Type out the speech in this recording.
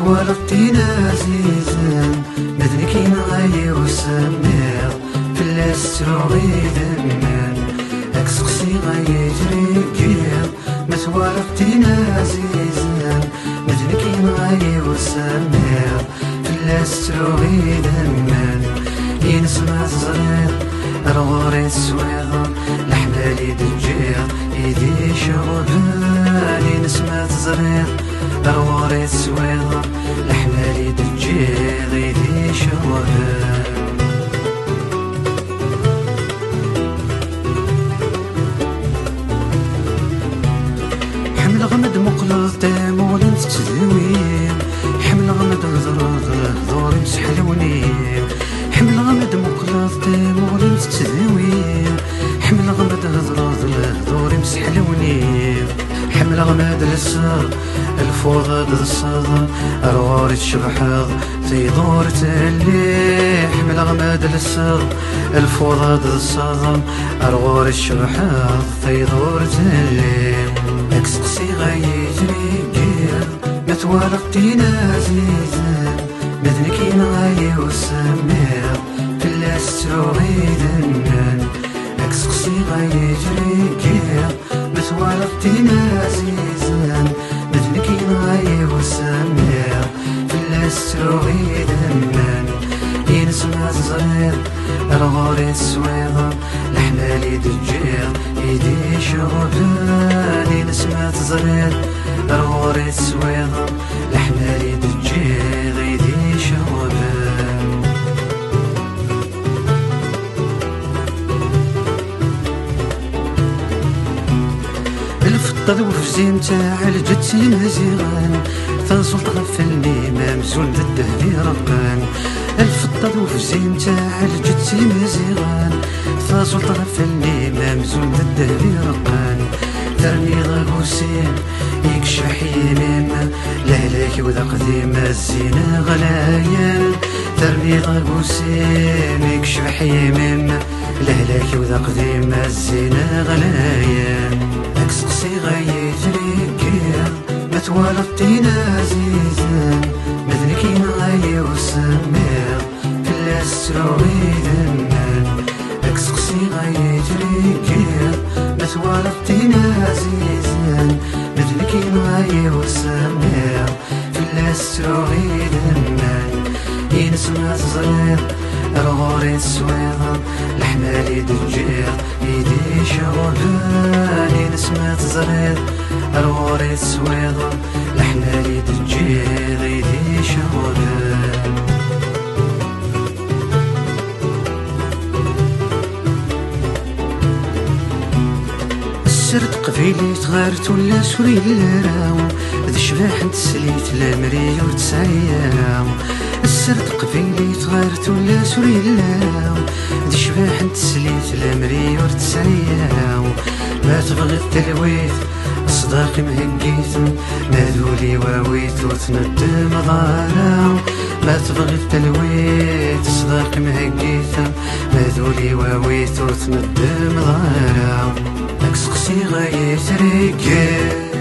توالطينا عزيزان مدني كيما غاية وسمير فلاس تروغي دمان هاك سقسي غاية تريكير ما توالطينا عزيزان مدني كيما غاية وسمير فلاس تروغي دمان ينسمع الزرير رغوري السويضة لحمالي دجير ايدي شغبان ينسمع الزرير رغوري السويضة لحمالي دجير ايدي شغبان حمل غمد مقلط تامول نتزويم حمل غمد غزرات ظهوري مسحلوني حمل غمد مقلط تامول نتزويم حمل غمد غزرات ظهوري مسحلوني حمل غمد السر الفوضى الصدى رواري تشبحض في دور تلي حمل غمد السر الفوضى الصدى رواري تشبحض في دور تلي اكسقسي غايتني كير ما توالطينا عزيزان مدني كيما غاية وسمير فلاس تروغي دنان اكسقسي غايتني كير ما توالطينا عزيزان مدني كيما غاية وسمير فلاس تروغي دنان ينسمع الزرير رغوري السويضة لحمالي دجير ايدي شغبان ينسمع الزرير رغوري السويضة لحمالي دجير ايدي شغبان الفطة وفزين تاع الجدسي مزيغان فصلت غفلني ما مزول ضده في رقان الفطة وفزين تاع الجدسي مزيغان فصلت غفلني ما مزول ضده في رقان ترني غاقوسين يكشح يمين لهلاك وذا قديم الزينة غلايان ترني غاقوسين يكشح يمين لهلاك وذا قديم الزينة غلايان اكسقسي غاية تريكير ما توالطينا عزيزان مدني كيما غاية وسمير فلاس تروغي دنان اكسقسي غاية تريكير ما توالطينا عزيزان مدني كيما غاية وسمير فلاس تروغي دنان ينسمع الزرير رغوري السويضة لحمالي دجير ايدي شغبان ينسمع الزرير رغوري السويضة لحمالي دجير ايدي شغبان سرت قبيلي تغارت ولا سوري الراو ذي شباح نتسليت لامري ورتسعياو سرت قبيلي تغارت ولا سوري الراو ذي شباح نتسليت لامري ورتسعياو ما تبغي التلويث صداقي مهقيت مالولي واويت وتندم ضاراو ما تبغي التلويث صداقي مهقيت مالولي واويت وتندم ضاراو اكسقسي غاية تريكير